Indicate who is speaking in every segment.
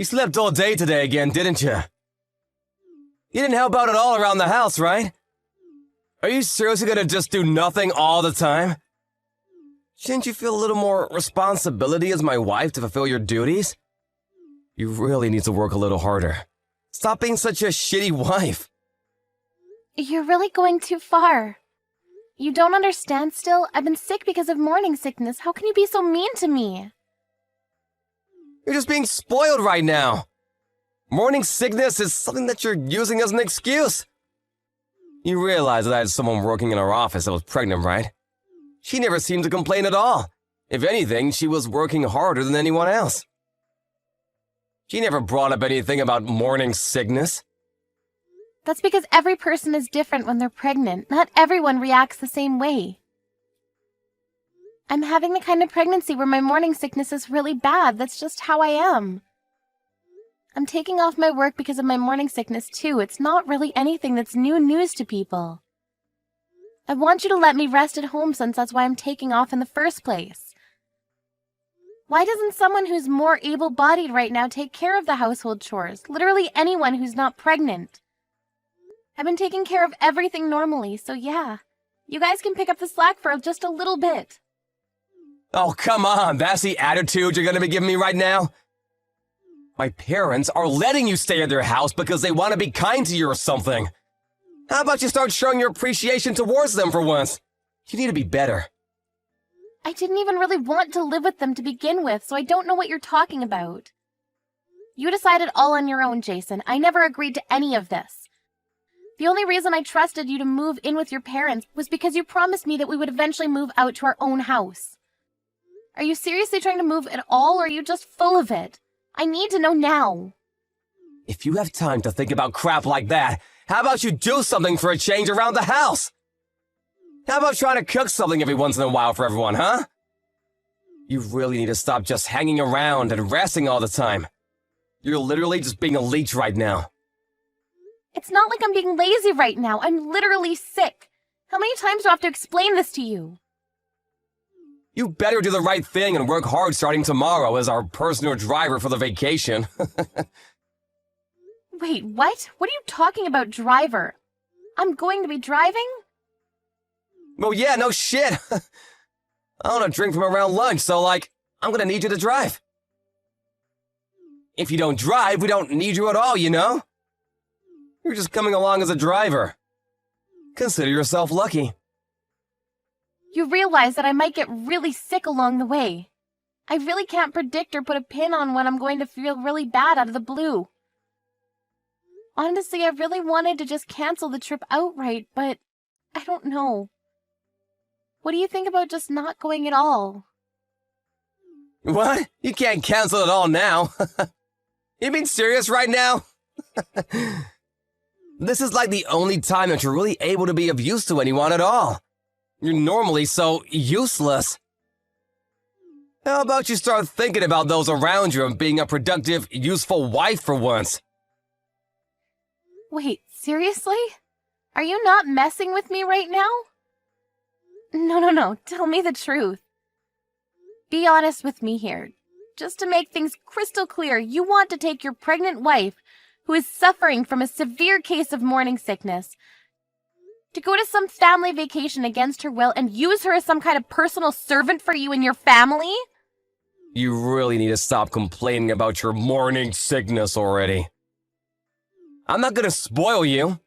Speaker 1: You slept all day today again, didn't you? You didn't help out at all around the house, right? Are you seriously gonna just do nothing all the time? Shouldn't you feel a little more responsibility as my wife to fulfill your duties? You really need to work a little harder. Stop being such a shitty wife.
Speaker 2: You're really going too far. You don't understand still? I've been sick because of morning sickness. How can you be so mean to me?
Speaker 1: You're just being spoiled right now. Morning sickness is something that you're using as an excuse. You realize that I had someone working in our office that was pregnant, right? She never seemed to complain at all. If anything, she was working harder than anyone else. She never brought up anything about morning sickness.
Speaker 2: That's because every person is different when they're pregnant. Not everyone reacts the same way. I'm having the kind of pregnancy where my morning sickness is really bad. That's just how I am. I'm taking off my work because of my morning sickness too. It's not really anything that's new news to people. I want you to let me rest at home since that's why I'm taking off in the first place. Why doesn't someone who's more able-bodied right now take care of the household chores? Literally anyone who's not pregnant. I've been taking care of everything normally, so yeah. You guys can pick up the slack for just a little bit.
Speaker 1: Oh, come on. That's the attitude you're gonna be giving me right now? My parents are letting you stay at their house because they want to be kind to you or something. How about you start showing your appreciation towards them for once? You need to be better.
Speaker 2: I didn't even really want to live with them to begin with, so I don't know what you're talking about. You decided all on your own, Jason. I never agreed to any of this. The only reason I trusted you to move in with your parents was because you promised me that we would eventually move out to our own house. Are you seriously trying to move at all, or are you just full of it? I need to know now.
Speaker 1: If you have time to think about crap like that, how about you do something for a change around the house? How about trying to cook something every once in a while for everyone, huh? You really need to stop just hanging around and resting all the time. You're literally just being a leech right now.
Speaker 2: It's not like I'm being lazy right now. I'm literally sick. How many times do I have to explain this to you?
Speaker 1: You better do the right thing and work hard starting tomorrow as our personal driver for the vacation.
Speaker 2: Wait, what? What are you talking about, driver? I'm going to be driving?
Speaker 1: Well, yeah, no shit. I want to drink from around lunch, so, I'm gonna need you to drive. If you don't drive, we don't need you at all, you know? You're just coming along as a driver. Consider yourself lucky.
Speaker 2: You realize that I might get really sick along the way. I really can't predict or put a pin on when I'm going to feel really bad out of the blue. Honestly, I really wanted to just cancel the trip outright, but I don't know. What do you think about just not going at all?
Speaker 1: What? You can't cancel it all now. You being serious right now? This is like the only time that you're really able to be of use to anyone at all. You're normally so useless. How about you start thinking about those around you and being a productive, useful wife for once?
Speaker 2: Wait, seriously? Are you not messing with me right now? No, tell me the truth. Be honest with me here. Just to make things crystal clear, you want to take your pregnant wife, who is suffering from a severe case of morning sickness, to go to some family vacation against her will and use her as some kind of personal servant for you and your family?
Speaker 1: You really need to stop complaining about your morning sickness already. I'm not gonna spoil you.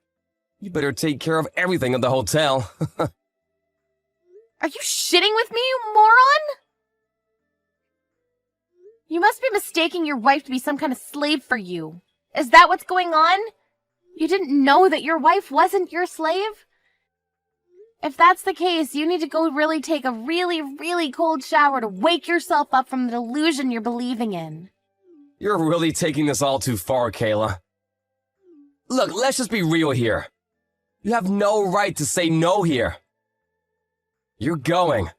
Speaker 1: You better take care of everything at the hotel.
Speaker 2: Are you shitting with me, you moron? You must be mistaking your wife to be some kind of slave for you. Is that what's going on? You didn't know that your wife wasn't your slave? If that's the case, you need to go really take a really cold shower to wake yourself up from the delusion you're believing in.
Speaker 1: You're really taking this all too far, Kayla. Look, let's just be real here. You have no right to say no here. You're going.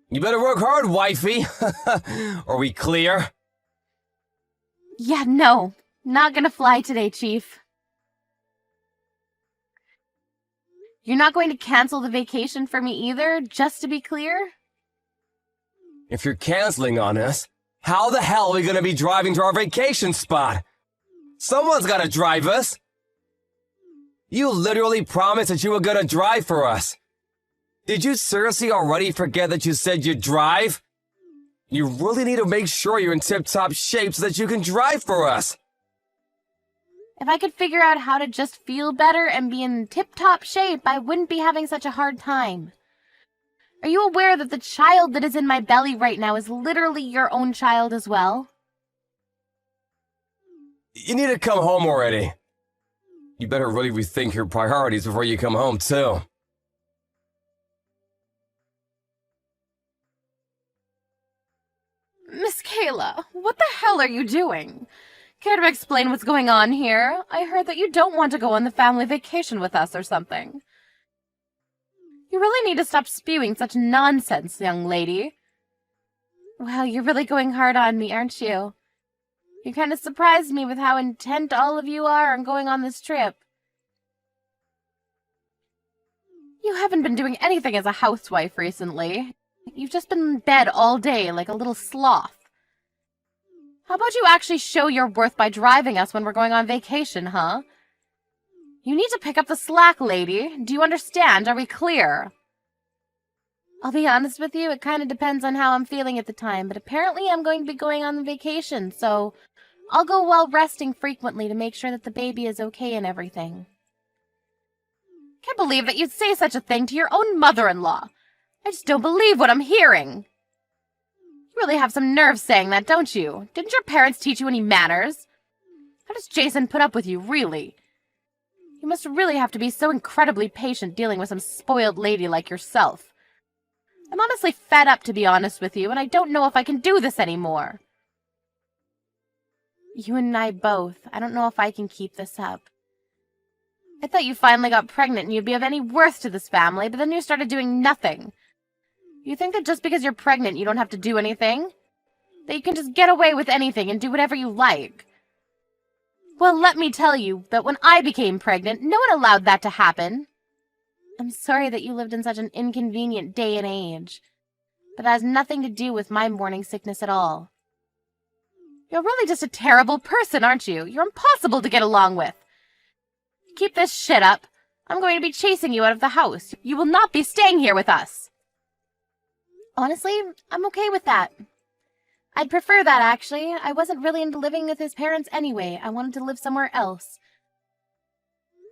Speaker 1: You better work hard, wifey. Are we clear?
Speaker 2: Yeah, no. Not gonna fly today, Chief. You're not going to cancel the vacation for me either, just to be clear?
Speaker 1: If you're canceling on us, How the hell are we gonna be driving to our vacation spot? Someone's gotta drive us. You literally promised that you were gonna drive for us. Did you seriously already forget that you said you'd drive? You really need to make sure you're in tip-top shape so that you can drive for us.
Speaker 2: If I could figure out how to just feel better and be in tip-top shape, I wouldn't be having such a hard time. Are you aware that the child that is in my belly right now is literally your own child as well?
Speaker 1: You need to come home already. You better really rethink your priorities before you come home, too.
Speaker 2: Miss Kayla, what the hell are you doing? Care to explain what's going on here? I heard that you don't want to go on the family vacation with us or something. You really need to stop spewing such nonsense, young lady. Well, you're really going hard on me, aren't you? You kind of surprised me with how intent all of you are on going on this trip. You haven't been doing anything as a housewife recently. You've just been in bed all day like a little sloth. How about you actually show your worth by driving us when we're going on vacation, huh? You need to pick up the slack, lady. Do you understand? Are we clear? I'll be honest with you, it kind of depends on how I'm feeling at the time, but apparently I'm going to be going on vacation, so I'll go while resting frequently to make sure that the baby is okay and everything. Can't believe that you'd say such a thing to your own mother-in-law. I just don't believe what I'm hearing. You really have some nerve saying that, don't you? Didn't your parents teach you any manners? How does Jason put up with you, really? You must really have to be so incredibly patient dealing with some spoiled lady like yourself. I'm honestly fed up, to be honest with you, and I don't know if I can do this anymore. You and I both. I don't know if I can keep this up. I thought you finally got pregnant and you'd be of any worth to this family, but then you started doing nothing. You think that just because you're pregnant you don't have to do anything? That you can just get away with anything and do whatever you like? Well, let me tell you that when I became pregnant, no one allowed that to happen. I'm sorry that you lived in such an inconvenient day and age, but that has nothing to do with my morning sickness at all. You're really just a terrible person, aren't you? You're impossible to get along with. Keep this shit up. I'm going to be chasing you out of the house. You will not be staying here with us. Honestly, I'm okay with that. I'd prefer that, actually. I wasn't really into living with his parents anyway. I wanted to live somewhere else.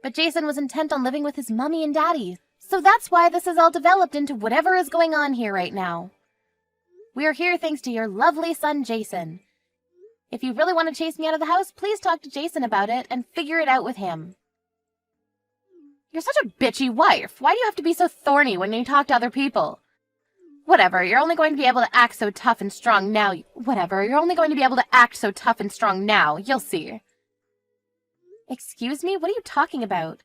Speaker 2: But Jason was intent on living with his mommy and daddy. So that's why this has all developed into whatever is going on here right now. We are here thanks to your lovely son, Jason. If you really want to chase me out of the house, please talk to Jason about it and figure it out with him. You're such a bitchy wife. Why do you have to be so thorny when you talk to other people? Whatever, you're only going to be able to act so tough and strong now. You'll see. Excuse me? What are you talking about?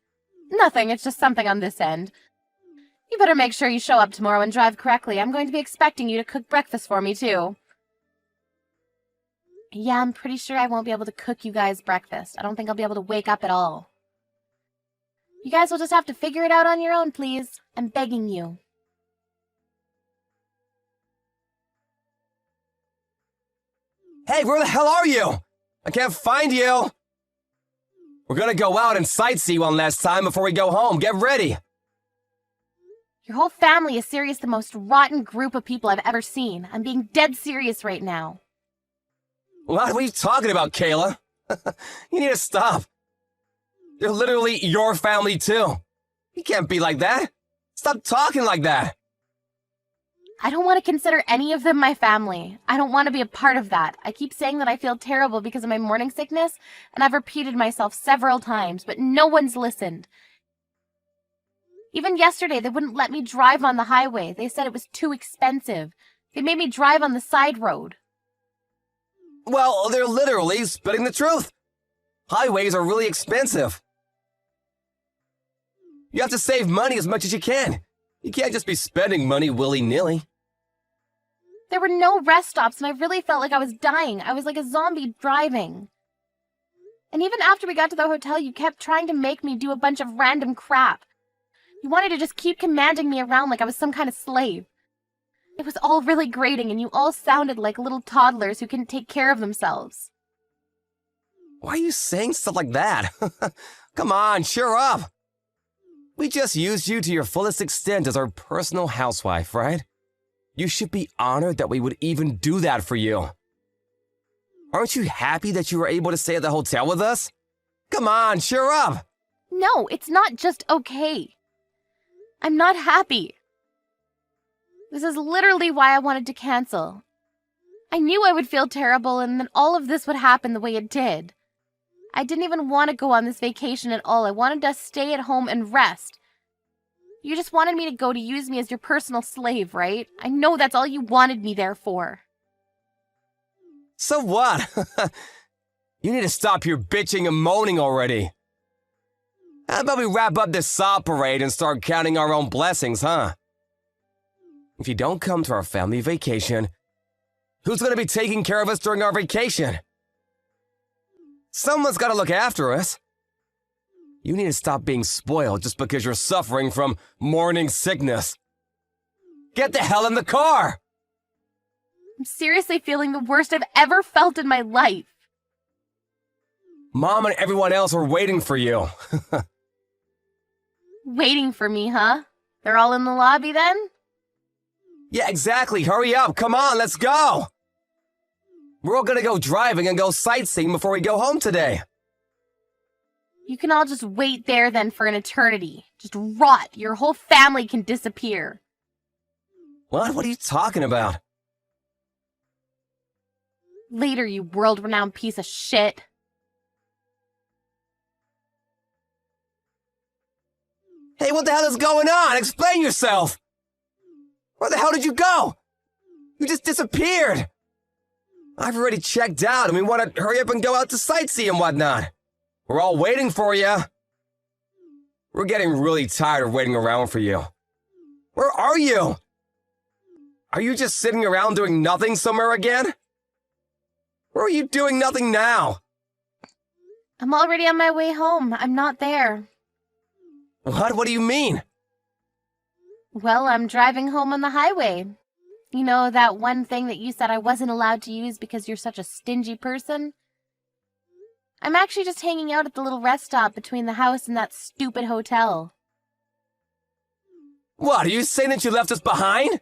Speaker 2: Nothing, it's just something on this end. You better make sure you show up tomorrow and drive correctly. I'm going to be expecting you to cook breakfast for me, too. Yeah, I'm pretty sure I won't be able to cook you guys breakfast. I don't think I'll be able to wake up at all. You guys will just have to figure it out on your own, please. I'm begging you.
Speaker 1: Hey, where the hell are you? I can't find you. We're gonna go out and sightsee one last time before we go home. Get ready.
Speaker 2: Your whole family is serious, the most rotten group of people I've ever seen. I'm being dead serious right now.
Speaker 1: What are you talking about, Kayla? You need to stop. They're literally your family, too. You can't be like that. Stop talking like that.
Speaker 2: I don't want to consider any of them my family. I don't want to be a part of that. I keep saying that I feel terrible because of my morning sickness, and I've repeated myself several times, but no one's listened. Even yesterday, they wouldn't let me drive on the highway. They said it was too expensive. They made me drive on the side road.
Speaker 1: Well, they're literally spitting the truth. Highways are really expensive. You have to save money as much as you can. You can't just be spending money willy-nilly.
Speaker 2: There were no rest stops, and I really felt like I was dying. I was like a zombie driving. And even after we got to the hotel, you kept trying to make me do a bunch of random crap. You wanted to just keep commanding me around like I was some kind of slave. It was all really grating, and you all sounded like little toddlers who couldn't take care of themselves.
Speaker 1: Why are you saying stuff like that? Come on, cheer up. We just used you to your fullest extent as our personal housewife, right? You should be honored that we would even do that for you. Aren't you happy that you were able to stay at the hotel with us? Come on, cheer up.
Speaker 2: No, it's not just okay. I'm not happy. This is literally why I wanted to cancel. I knew I would feel terrible and then all of this would happen the way it did. I didn't even want to go on this vacation at all. I wanted to stay at home and rest. You just wanted me to go to use me as your personal slave, right? I know that's all you wanted me there for.
Speaker 1: So what? You need to stop your bitching and moaning already. How about we wrap up this sob parade and start counting our own blessings, huh? If you don't come to our family vacation, who's going to be taking care of us during our vacation? Someone's got to look after us. You need to stop being spoiled just because you're suffering from morning sickness. Get the hell in the car!
Speaker 2: I'm seriously feeling the worst I've ever felt in my life.
Speaker 1: Mom and everyone else are waiting for you.
Speaker 2: Waiting for me, huh? They're all in the lobby then?
Speaker 1: Yeah, exactly. Hurry up. Come on, let's go. We're all gonna go driving and go sightseeing before we go home today.
Speaker 2: You can all just wait there then for an eternity. Just rot. Your whole family can disappear.
Speaker 1: What? What are you talking about?
Speaker 2: Later, you world-renowned piece of shit.
Speaker 1: Hey, what the hell is going on? Explain yourself! Where the hell did you go? You just disappeared! I've already checked out and we want to hurry up and go out to sightsee and whatnot. We're all waiting for you. We're getting really tired of waiting around for you. Where are you? Are you just sitting around doing nothing somewhere again? Where are you doing nothing now?
Speaker 2: I'm already on my way home. I'm not there.
Speaker 1: What? What do you mean?
Speaker 2: Well, I'm driving home on the highway. You know, that one thing that you said I wasn't allowed to use because you're such a stingy person? I'm actually just hanging out at the little rest stop between the house and that stupid hotel.
Speaker 1: What, are you saying that you left us behind?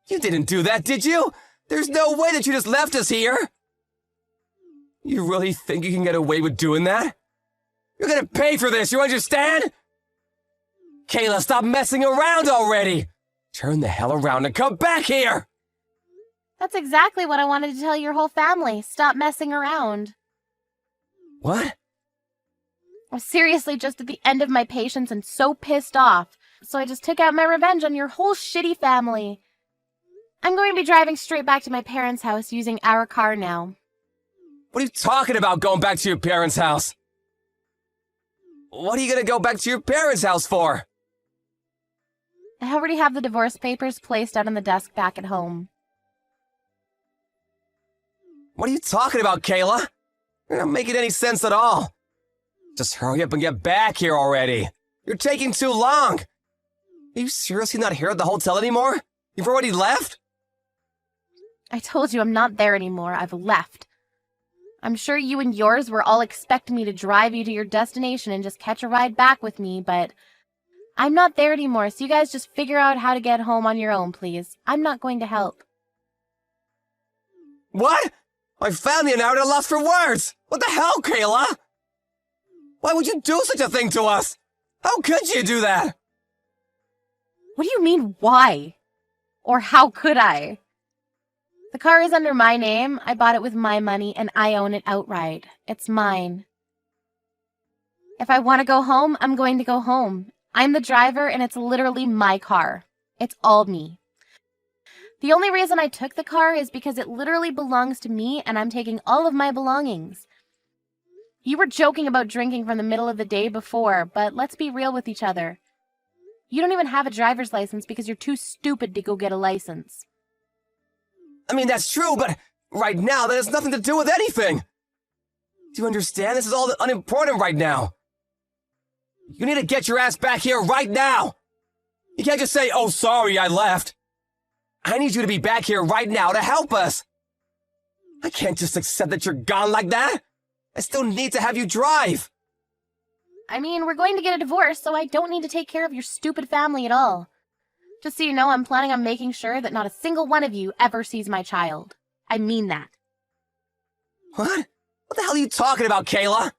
Speaker 1: You didn't do that, did you? There's no way that you just left us here. You really think you can get away with doing that? You're gonna pay for this, you understand? Kayla, stop messing around already! Turn the hell around and come back here!
Speaker 2: That's exactly what I wanted to tell your whole family. Stop messing around.
Speaker 1: What?
Speaker 2: I'm seriously just at the end of my patience and so pissed off. So I just took out my revenge on your whole shitty family. I'm going to be driving straight back to my parents' house using our car now.
Speaker 1: What are you talking about going back to your parents' house? What are you gonna go back to your parents' house for?
Speaker 2: I already have the divorce papers placed out on the desk back at home.
Speaker 1: What are you talking about, Kayla? You're not making any sense at all. Just hurry up and get back here already. You're taking too long. Are you seriously not here at the hotel anymore? You've already left?
Speaker 2: I told you I'm not there anymore. I've left. I'm sure you and yours were all expecting me to drive you to your destination and just catch a ride back with me, but I'm not there anymore, so you guys just figure out how to get home on your own, please. I'm not going to help.
Speaker 1: What? My family and I are at a loss for words! What the hell, Kayla? Why would you do such a thing to us? How could you do that?
Speaker 2: What do you mean, why? Or how could I? The car is under my name. I bought it with my money, and I own it outright. It's mine. If I want to go home, I'm going to go home. I'm the driver, and it's literally my car. It's all me. The only reason I took the car is because it literally belongs to me, and I'm taking all of my belongings. You were joking about drinking from the middle of the day before, but let's be real with each other. You don't even have a driver's license because you're too stupid to go get a license.
Speaker 1: I mean, that's true, but right now that has nothing to do with anything. Do you understand? This is all unimportant right now. You need to get your ass back here right now. You can't just say, oh, sorry, I left. I need you to be back here right now to help us. I can't just accept that you're gone like that. I still need to have you drive.
Speaker 2: I mean, we're going to get a divorce, so I don't need to take care of your stupid family at all. Just so you know, I'm planning on making sure that not a single one of you ever sees my child. I mean that.
Speaker 1: What? What the hell are you talking about, Kayla?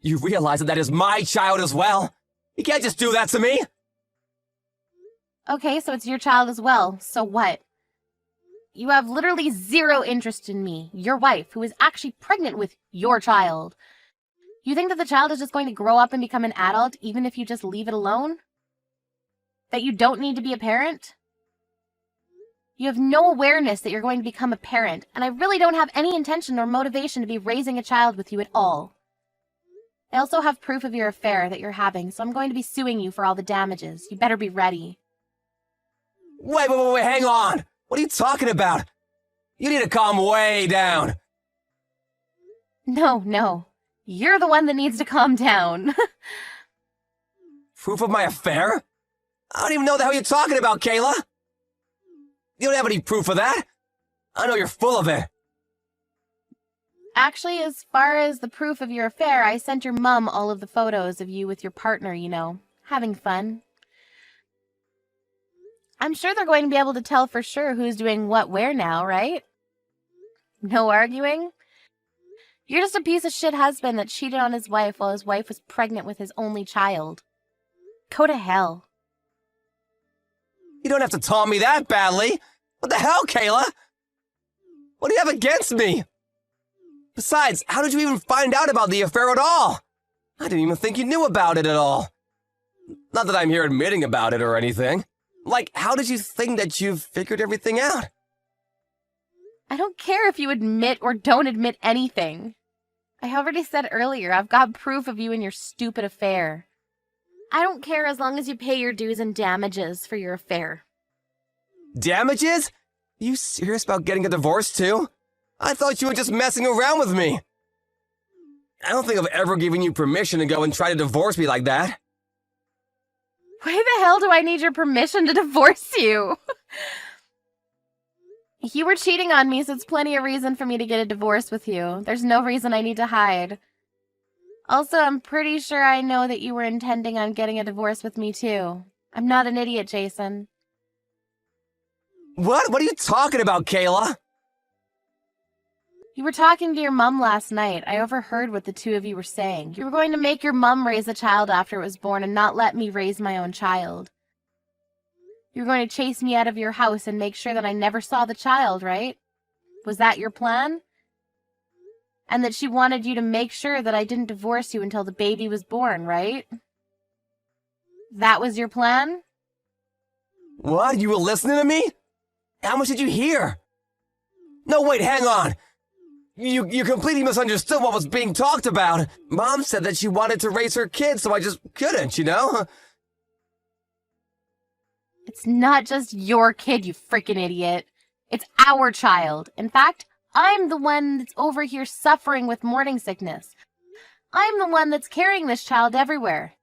Speaker 1: You realize that that is my child as well? You can't just do that to me.
Speaker 2: Okay, so it's your child as well. So what? You have literally zero interest in me, your wife, who is actually pregnant with your child. You think that the child is just going to grow up and become an adult even if you just leave it alone? That you don't need to be a parent? You have no awareness that you're going to become a parent, and I really don't have any intention or motivation to be raising a child with you at all. I also have proof of your affair that you're having, so I'm going to be suing you for all the damages. You better be ready.
Speaker 1: Wait, hang on. What are you talking about? You need to calm way down.
Speaker 2: No. You're the one that needs to calm down.
Speaker 1: Proof of my affair? I don't even know the hell you're talking about, Kayla. You don't have any proof of that. I know you're full of it.
Speaker 2: Actually, as far as the proof of your affair, I sent your mom all of the photos of you with your partner, you know, having fun. I'm sure they're going to be able to tell for sure who's doing what where now, right? No arguing? You're just a piece of shit husband that cheated on his wife while his wife was pregnant with his only child. Go to hell.
Speaker 1: You don't have to taunt me that badly. What the hell, Kayla? What do you have against me? Besides, how did you even find out about the affair at all? I didn't even think you knew about it at all. Not that I'm here admitting about it or anything. Like, how did you think that you've figured everything out?
Speaker 2: I don't care if you admit or don't admit anything. I already said earlier, I've got proof of you and your stupid affair. I don't care as long as you pay your dues and damages for your affair.
Speaker 1: Damages? Are you serious about getting a divorce too? I thought you were just messing around with me. I don't think I've ever given you permission to go and try to divorce me like that.
Speaker 2: Why the hell do I need your permission to divorce you? You were cheating on me, so it's plenty of reason for me to get a divorce with you. There's no reason I need to hide. Also, I'm pretty sure I know that you were intending on getting a divorce with me too. I'm not an idiot, Jason.
Speaker 1: What? What are you talking about, Kayla?
Speaker 2: You were talking to your mom last night. I overheard what the two of you were saying. You were going to make your mom raise a child after it was born and not let me raise my own child. You were going to chase me out of your house and make sure that I never saw the child, right? Was that your plan? And that she wanted you to make sure that I didn't divorce you until the baby was born, right? That was your plan?
Speaker 1: What? You were listening to me? How much did you hear? No, wait, hang on. You completely misunderstood what was being talked about. Mom said that she wanted to raise her kids, so I just couldn't, you know?
Speaker 2: It's not just your kid, you freaking idiot. It's our child. In fact, I'm the one that's over here suffering with morning sickness. I'm the one that's carrying this child everywhere.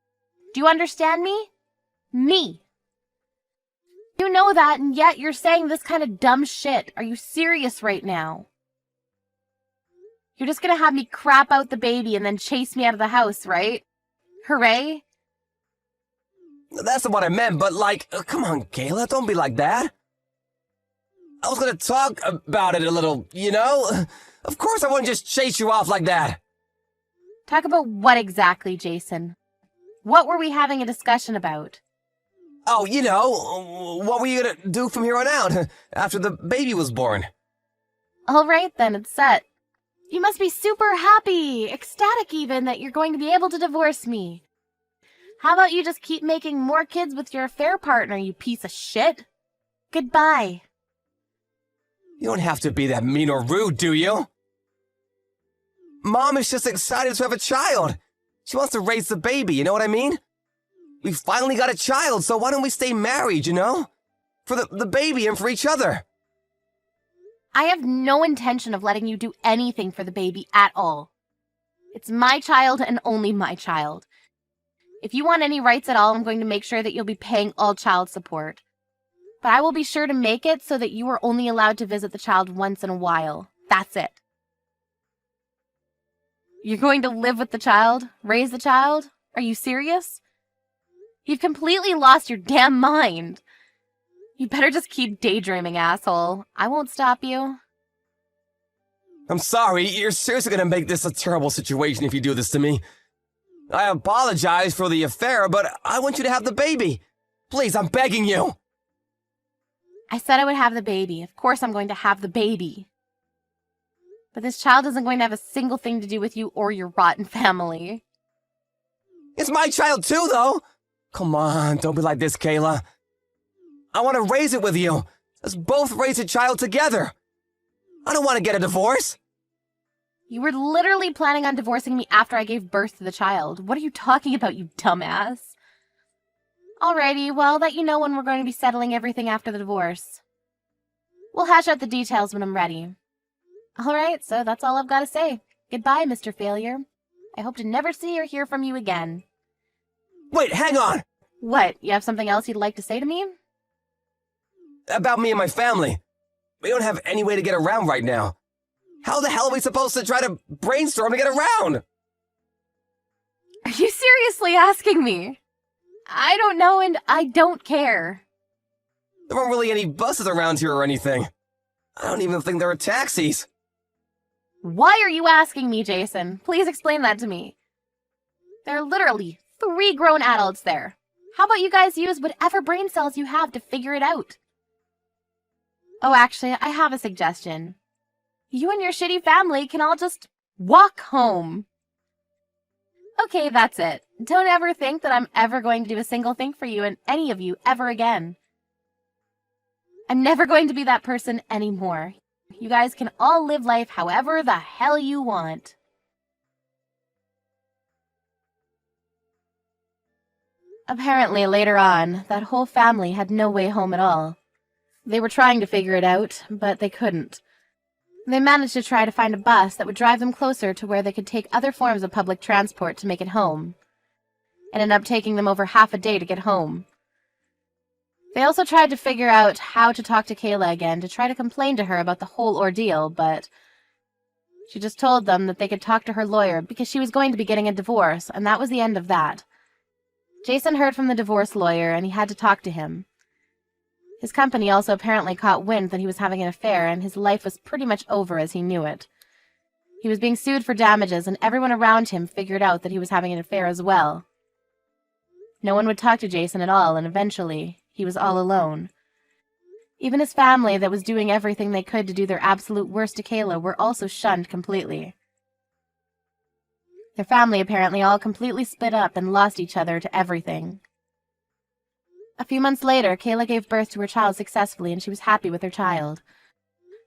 Speaker 2: Do you understand me? Me. You know that, and yet you're saying this kind of dumb shit. Are you serious right now? You're just gonna have me crap out the baby and then chase me out of the house, right? Hooray?
Speaker 1: That's not what I meant, but like, come on, Kayla, don't be like that. I was gonna talk about it a little, you know? Of course I wouldn't just chase you off like that.
Speaker 2: Talk about what exactly, Jason? What were we having a discussion about?
Speaker 1: Oh, you know, what were you gonna do from here on out, after the baby was born?
Speaker 2: All right, then, it's set. You must be super happy, ecstatic even, that you're going to be able to divorce me. How about you just keep making more kids with your affair partner, you piece of shit? Goodbye.
Speaker 1: You don't have to be that mean or rude, do you? Mom is just excited to have a child. She wants to raise the baby, you know what I mean? We finally got a child, so why don't we stay married, you know? For the baby and for each other.
Speaker 2: I have no intention of letting you do anything for the baby at all. It's my child and only my child. If you want any rights at all, I'm going to make sure that you'll be paying all child support. But I will be sure to make it so that you are only allowed to visit the child once in a while. That's it. You're going to live with the child? Raise the child? Are you serious? You've completely lost your damn mind. You better just keep daydreaming, asshole. I won't stop you.
Speaker 1: I'm sorry, you're seriously gonna make this a terrible situation if you do this to me. I apologize for the affair, but I want you to have the baby. Please, I'm begging you.
Speaker 2: I said I would have the baby. Of course I'm going to have the baby. But this child isn't going to have a single thing to do with you or your rotten family.
Speaker 1: It's my child too, though. Come on, don't be like this, Kayla. I want to raise it with you. Let's both raise a child together. I don't want to get a divorce.
Speaker 2: You were literally planning on divorcing me after I gave birth to the child. What are you talking about, you dumbass? Alrighty, well, I'll let you know when we're going to be settling everything after the divorce. We'll hash out the details when I'm ready. Alright, so that's all I've got to say. Goodbye, Mr. Failure. I hope to never see or hear from you again.
Speaker 1: Wait, hang on!
Speaker 2: What, you have something else you'd like to say to me?
Speaker 1: About me and my family. We don't have any way to get around right now. How the hell are we supposed to try to brainstorm to get around?
Speaker 2: Are you seriously asking me? I don't know and I don't care.
Speaker 1: There aren't really any buses around here or anything. I don't even think there are taxis.
Speaker 2: Why are you asking me, Jason? Please explain that to me. There are literally 3 grown adults there. How about you guys use whatever brain cells you have to figure it out? Oh, actually, I have a suggestion. You and your shitty family can all just walk home. Okay, that's it. Don't ever think that I'm ever going to do a single thing for you and any of you ever again. I'm never going to be that person anymore. You guys can all live life however the hell you want. Apparently, later on, that whole family had no way home at all. They were trying to figure it out, but they couldn't. They managed to try to find a bus that would drive them closer to where they could take other forms of public transport to make it home. It ended up taking them over half a day to get home. They also tried to figure out how to talk to Kayla again to try to complain to her about the whole ordeal, but she just told them that they could talk to her lawyer because she was going to be getting a divorce, and that was the end of that. Jason heard from the divorce lawyer, and he had to talk to him. His company also apparently caught wind that he was having an affair, and his life was pretty much over as he knew it. He was being sued for damages, and everyone around him figured out that he was having an affair as well. No one would talk to Jason at all, and eventually, he was all alone. Even his family that was doing everything they could to do their absolute worst to Kayla were also shunned completely. Their family apparently all completely split up and lost each other to everything. A few months later, Kayla gave birth to her child successfully, and she was happy with her child.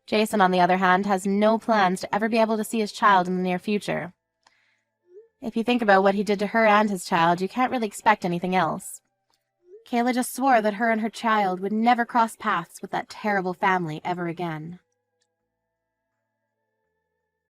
Speaker 2: Jason, on the other hand, has no plans to ever be able to see his child in the near future. If you think about what he did to her and his child, you can't really expect anything else. Kayla just swore that her and her child would never cross paths with that terrible family ever again.